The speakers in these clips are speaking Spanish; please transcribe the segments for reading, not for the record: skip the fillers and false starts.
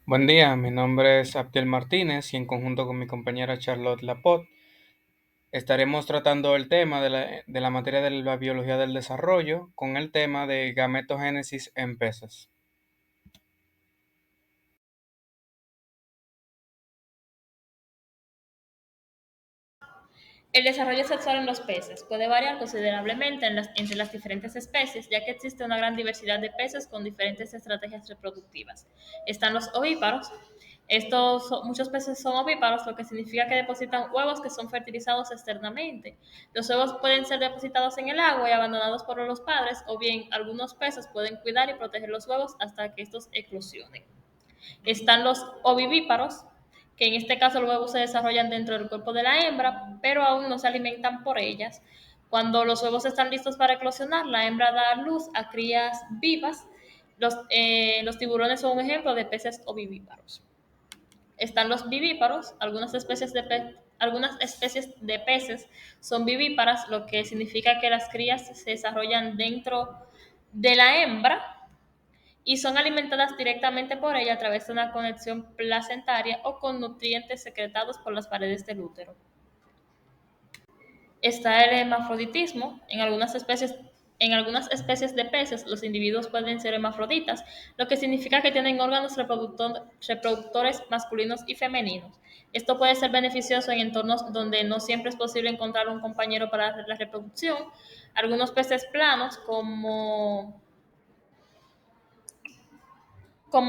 Buen día, mi nombre es Abdel Martínez y en conjunto con mi compañera Charlotte Lapot estaremos tratando el tema de la materia de la biología del desarrollo con el tema de gametogénesis en peces. El desarrollo sexual en los peces puede variar considerablemente entre las diferentes especies, ya que existe una gran diversidad de peces con diferentes estrategias reproductivas. Están los ovíparos. Muchos peces son ovíparos, lo que significa que depositan huevos que son fertilizados externamente. Los huevos pueden ser depositados en el agua y abandonados por los padres, o bien algunos peces pueden cuidar y proteger los huevos hasta que estos eclosionen. Están los ovivíparos, que en este caso los huevos se desarrollan dentro del cuerpo de la hembra, pero aún no se alimentan por ellas. Cuando los huevos están listos para eclosionar, la hembra da luz a crías vivas. Los tiburones son un ejemplo de peces ovivíparos. Están los vivíparos, algunas especies de peces son vivíparas, lo que significa que las crías se desarrollan dentro de la hembra y son alimentadas directamente por ella a través de una conexión placentaria o con nutrientes secretados por las paredes del útero. Está el hermafroditismo. En algunas especies de peces, los individuos pueden ser hermafroditas, lo que significa que tienen órganos reproductores masculinos y femeninos. Esto puede ser beneficioso en entornos donde no siempre es posible encontrar un compañero para la reproducción. Algunos peces planos, como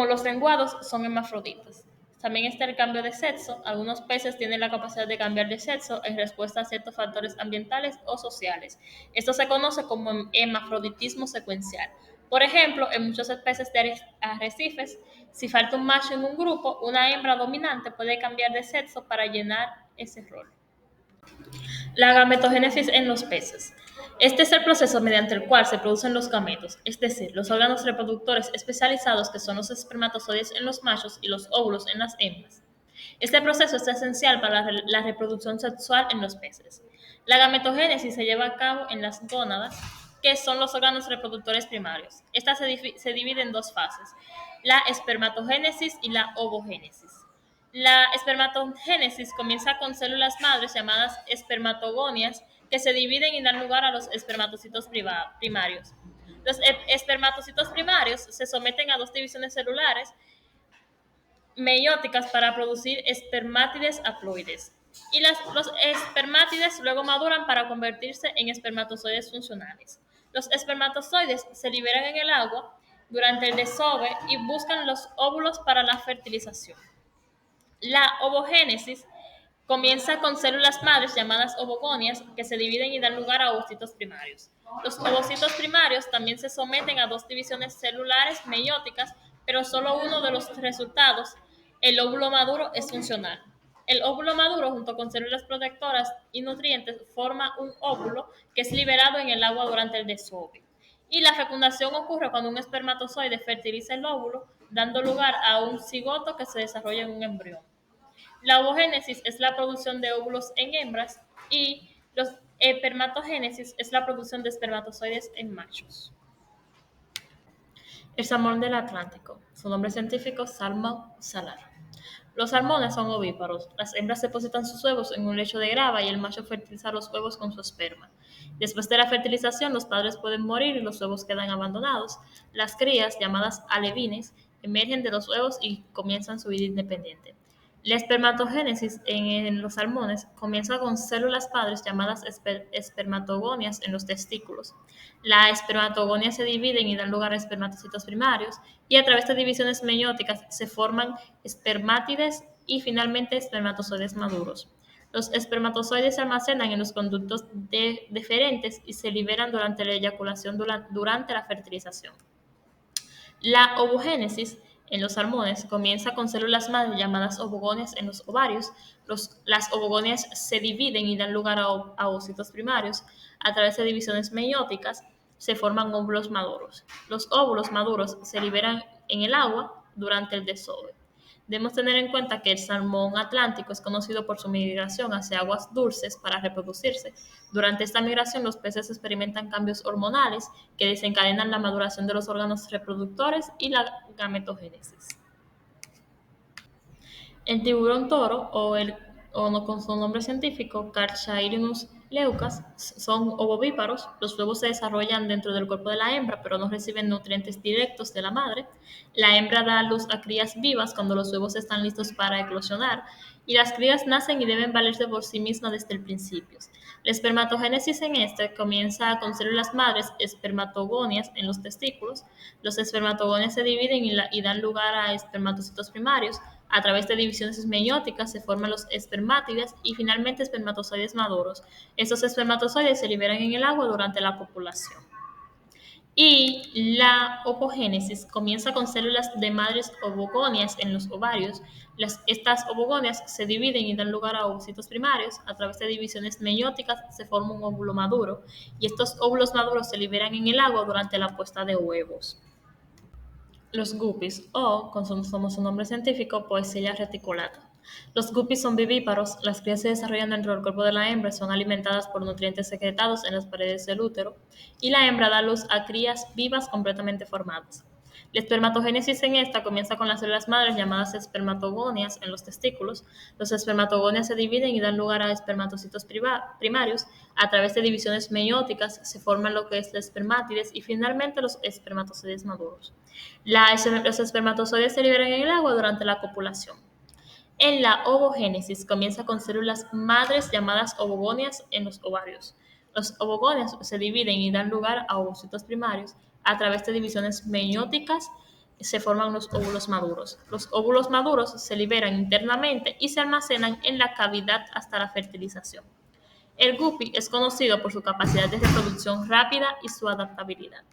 los lenguados, son hermafroditas. También está el cambio de sexo. Algunos peces tienen la capacidad de cambiar de sexo en respuesta a ciertos factores ambientales o sociales. Esto se conoce como hermafroditismo secuencial. Por ejemplo, en muchas especies de arrecifes, si falta un macho en un grupo, una hembra dominante puede cambiar de sexo para llenar ese rol. La gametogénesis en los peces. Este es el proceso mediante el cual se producen los gametos, es decir, los órganos reproductores especializados que son los espermatozoides en los machos y los óvulos en las hembras. Este proceso es esencial para la reproducción sexual en los peces. La gametogénesis se lleva a cabo en las gónadas, que son los órganos reproductores primarios. Esta se divide en dos fases, la espermatogénesis y la ovogénesis. La espermatogénesis comienza con células madres llamadas espermatogonias que se dividen y dan lugar a los espermatocitos primarios. Los espermatocitos primarios se someten a dos divisiones celulares meióticas para producir espermátides haploides. Y los espermátides luego maduran para convertirse en espermatozoides funcionales. Los espermatozoides se liberan en el agua durante el desove y buscan los óvulos para la fertilización. La ovogénesis comienza con células madres llamadas ovogonias que se dividen y dan lugar a ovocitos primarios. Los ovocitos primarios también se someten a dos divisiones celulares meióticas, pero solo uno de los resultados, el óvulo maduro, es funcional. El óvulo maduro, junto con células protectoras y nutrientes, forma un óvulo que es liberado en el agua durante el desove. Y la fecundación ocurre cuando un espermatozoide fertiliza el óvulo, dando lugar a un cigoto que se desarrolla en un embrión. La ovogénesis es la producción de óvulos en hembras y los espermatogénesis es la producción de espermatozoides en machos. El salmón del Atlántico. Su nombre científico, salmón salar. Los salmones son ovíparos. Las hembras depositan sus huevos en un lecho de grava y el macho fertiliza los huevos con su esperma. Después de la fertilización, los padres pueden morir y los huevos quedan abandonados. Las crías, llamadas alevines, emergen de los huevos y comienzan su vida independiente. La espermatogénesis en los salmones comienza con células padres llamadas espermatogonias en los testículos. La espermatogonia se dividen y dan lugar a espermatocitos primarios y a través de divisiones meióticas se forman espermátides y finalmente espermatozoides maduros. Los espermatozoides se almacenan en los conductos deferentes y se liberan durante la eyaculación durante la fertilización. La ovogénesis en los salmones comienza con células madre llamadas ovogonias en los ovarios. Las ovogonias se dividen y dan lugar a ovocitos primarios. A través de divisiones meióticas se forman óvulos maduros. Los óvulos maduros se liberan en el agua durante el desove. Debemos tener en cuenta que el salmón atlántico es conocido por su migración hacia aguas dulces para reproducirse. Durante esta migración, los peces experimentan cambios hormonales que desencadenan la maduración de los órganos reproductores y la gametogénesis. El tiburón toro o no con su nombre científico, Carcharodontus leucas, son ovovíparos. Los huevos se desarrollan dentro del cuerpo de la hembra, pero no reciben nutrientes directos de la madre. La hembra da a luz a crías vivas cuando los huevos están listos para eclosionar y las crías nacen y deben valerse por sí mismas desde el principio. La espermatogénesis en este comienza con células madres espermatogonias en los testículos. Los espermatogonias se dividen y dan lugar a espermatocitos primarios. A través de divisiones meióticas se forman los espermátides y finalmente espermatozoides maduros. Estos espermatozoides se liberan en el agua durante la copulación. Y la opogénesis comienza con células de madres ovogonias en los ovarios. Estas ovogonias se dividen y dan lugar a ovocitos primarios. A través de divisiones meióticas se forma un óvulo maduro y estos óvulos maduros se liberan en el agua durante la puesta de huevos. Los guppies, o, como su nombre científico, Poecilia reticulata. Los guppies son vivíparos, las crías se desarrollan dentro del cuerpo de la hembra, son alimentadas por nutrientes secretados en las paredes del útero, y la hembra da luz a crías vivas completamente formadas. La espermatogénesis en esta comienza con las células madres llamadas espermatogonias en los testículos. Los espermatogonias se dividen y dan lugar a espermatocitos primarios. A través de divisiones meióticas se forman lo que es las espermátides y finalmente los espermatozoides maduros. Los espermatozoides se liberan en el agua durante la copulación. En la ovogénesis comienza con células madres llamadas ovogonias en los ovarios. Los ovogonias se dividen y dan lugar a ovocitos primarios. A través de divisiones meióticas se forman los óvulos maduros. Los óvulos maduros se liberan internamente y se almacenan en la cavidad hasta la fertilización. El guppy es conocido por su capacidad de reproducción rápida y su adaptabilidad.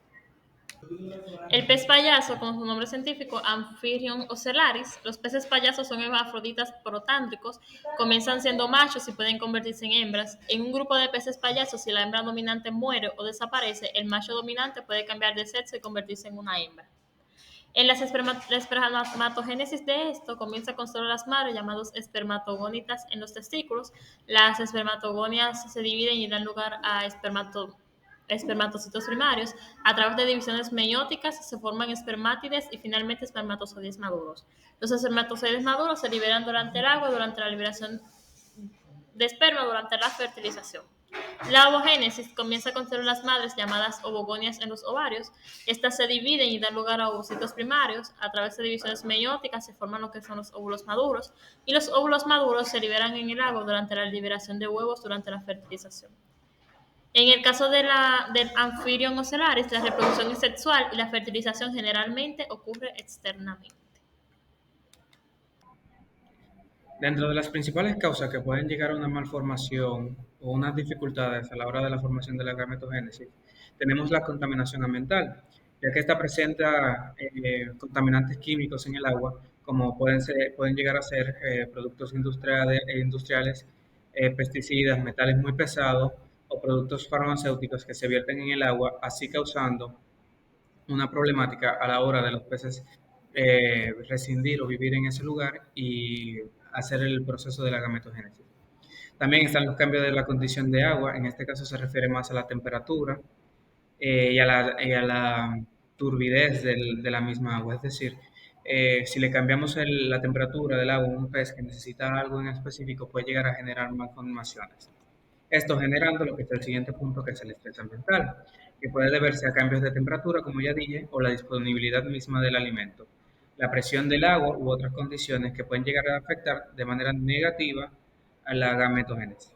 El pez payaso, con su nombre científico, Amphitryon ocellaris. Los peces payasos son hermafroditas protándricos, comienzan siendo machos y pueden convertirse en hembras. En un grupo de peces payasos, si la hembra dominante muere o desaparece, el macho dominante puede cambiar de sexo y convertirse en una hembra. En la espermatogénesis de esto comienza con células madres llamadas espermatogonitas en los testículos. Las espermatogonias se dividen y dan lugar a espermatocitos primarios. A través de divisiones meióticas se forman espermátides y finalmente espermatozoides maduros. Los espermatozoides maduros se liberan durante el agua, durante la liberación de esperma, durante la fertilización. La ovogénesis comienza con células madres llamadas ovogonias en los ovarios. Estas se dividen y dan lugar a ovocitos primarios. A través de divisiones meióticas se forman lo que son los óvulos maduros y los óvulos maduros se liberan en el agua durante la liberación de huevos durante la fertilización. En el caso del Amphitryon ocellaris, la reproducción es sexual y la fertilización generalmente ocurre externamente. Dentro de las principales causas que pueden llegar a una malformación o unas dificultades a la hora de la formación de la gametogénesis, tenemos la contaminación ambiental, ya que esta presenta contaminantes químicos en el agua, como pueden llegar a ser productos industriales, pesticidas, metales muy pesados o productos farmacéuticos que se vierten en el agua, así causando una problemática a la hora de los peces rescindir o vivir en ese lugar y hacer el proceso de la gametogénesis. También están los cambios de la condición de agua, en este caso se refiere más a la temperatura y a la turbidez de la misma agua, es decir, si le cambiamos la temperatura del agua a un pez que necesita algo en específico, puede llegar a generar malformaciones. Esto generando lo que es el siguiente punto, que es el estrés ambiental, que puede deberse a cambios de temperatura, como ya dije, o la disponibilidad misma del alimento, la presión del agua u otras condiciones que pueden llegar a afectar de manera negativa a la gametogénesis.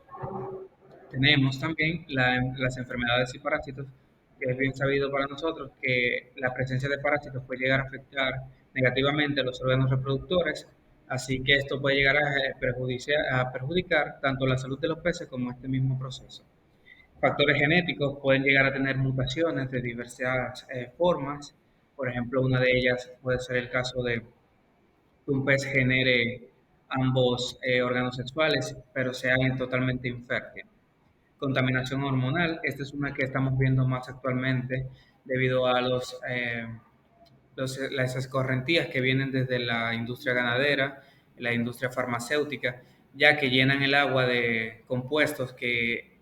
Tenemos también las enfermedades y parásitos, que es bien sabido para nosotros que la presencia de parásitos puede llegar a afectar negativamente a los órganos reproductores, así que esto puede llegar a perjudicar tanto la salud de los peces como este mismo proceso. Factores genéticos pueden llegar a tener mutaciones de diversas formas, por ejemplo, una de ellas puede ser el caso de que un pez genere ambos órganos sexuales, pero sea totalmente infértil. Contaminación hormonal, esta es una que estamos viendo más actualmente debido a las escorrentías que vienen desde la industria ganadera, la industria farmacéutica, ya que llenan el agua de compuestos que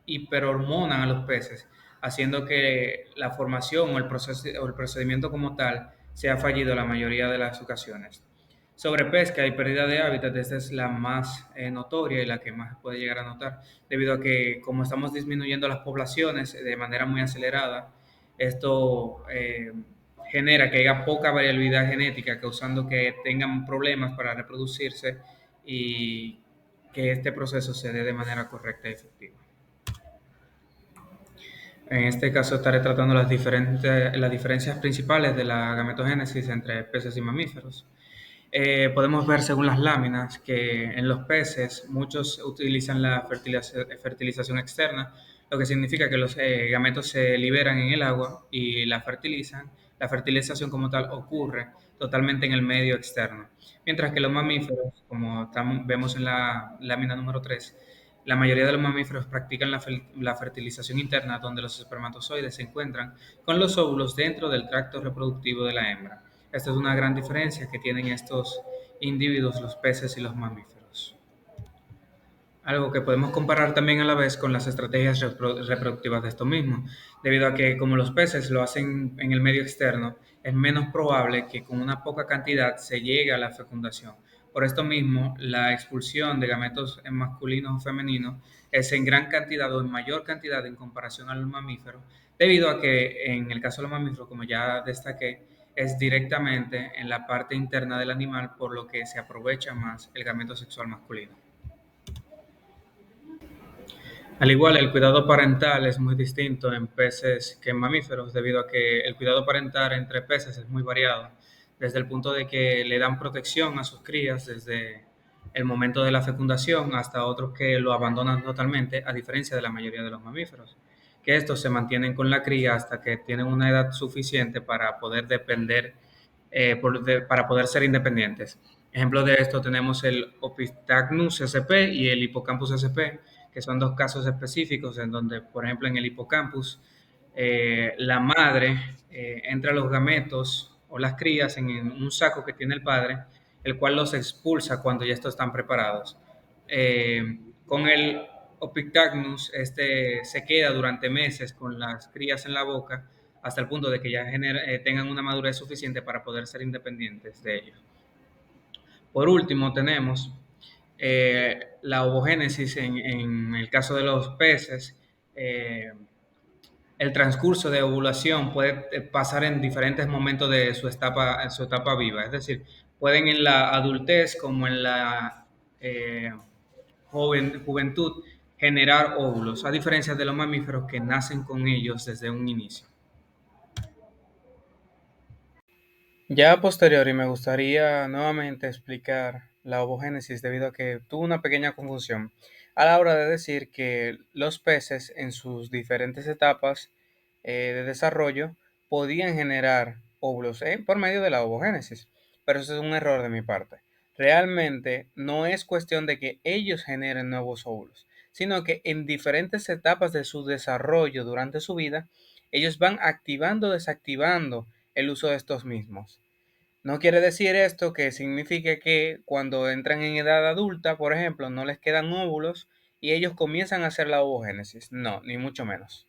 hiperhormonan a los peces, haciendo que la formación o el procedimiento como tal sea fallido la mayoría de las ocasiones. Sobrepesca y pérdida de hábitat, esta es la más notoria y la que más se puede llegar a notar, debido a que como estamos disminuyendo las poblaciones de manera muy acelerada, esto genera que haya poca variabilidad genética, causando que tengan problemas para reproducirse y que este proceso se dé de manera correcta y efectiva. En este caso estaré tratando las diferencias principales de la gametogénesis entre peces y mamíferos. Podemos ver según las láminas que en los peces muchos utilizan la fertilización externa, lo que significa que los gametos se liberan en el agua y la fertilizan. La fertilización como tal ocurre totalmente en el medio externo. Mientras que los mamíferos, como vemos en la lámina número 3, la mayoría de los mamíferos practican la fertilización interna, donde los espermatozoides se encuentran con los óvulos dentro del tracto reproductivo de la hembra. Esta es una gran diferencia que tienen estos individuos, los peces y los mamíferos. Algo que podemos comparar también a la vez con las estrategias reproductivas de estos mismos, debido a que como los peces lo hacen en el medio externo, es menos probable que con una poca cantidad se llegue a la fecundación. Por esto mismo, la expulsión de gametos en masculinos o femeninos es en gran cantidad o en mayor cantidad en comparación a los mamíferos, debido a que en el caso de los mamíferos, como ya destaqué, es directamente en la parte interna del animal, por lo que se aprovecha más el gameto sexual masculino. Al igual, el cuidado parental es muy distinto en peces que en mamíferos, debido a que el cuidado parental entre peces es muy variado, desde el punto de que le dan protección a sus crías desde el momento de la fecundación hasta otros que lo abandonan totalmente, a diferencia de la mayoría de los mamíferos, que estos se mantienen con la cría hasta que tienen una edad suficiente para poder depender, para poder ser independientes. Ejemplo de esto tenemos el Opisthagnus sp y el Hippocampus sp, que son dos casos específicos en donde, por ejemplo, en el hipocampus, la madre entra los gametos o las crías en un saco que tiene el padre, el cual los expulsa cuando ya estos están preparados. Con el Opictagnus, este se queda durante meses con las crías en la boca hasta el punto de que ya tengan una madurez suficiente para poder ser independientes de ellos. Por último, tenemos la ovogénesis en el caso de los peces. El transcurso de ovulación puede pasar en diferentes momentos de en su etapa viva, es decir, pueden en la adultez como en la eh, juventud generar óvulos, a diferencia de los mamíferos que nacen con ellos desde un inicio. Ya a posteriori me gustaría nuevamente explicar la ovogénesis debido a que tuve una pequeña confusión a la hora de decir que los peces en sus diferentes etapas de desarrollo podían generar óvulos por medio de la ovogénesis, pero eso es un error de mi parte. Realmente no es cuestión de que ellos generen nuevos óvulos, sino que en diferentes etapas de su desarrollo durante su vida, ellos van activando o desactivando el uso de estos mismos. No quiere decir esto que signifique que cuando entran en edad adulta, por ejemplo, no les quedan óvulos y ellos comienzan a hacer la ovogénesis. No, ni mucho menos.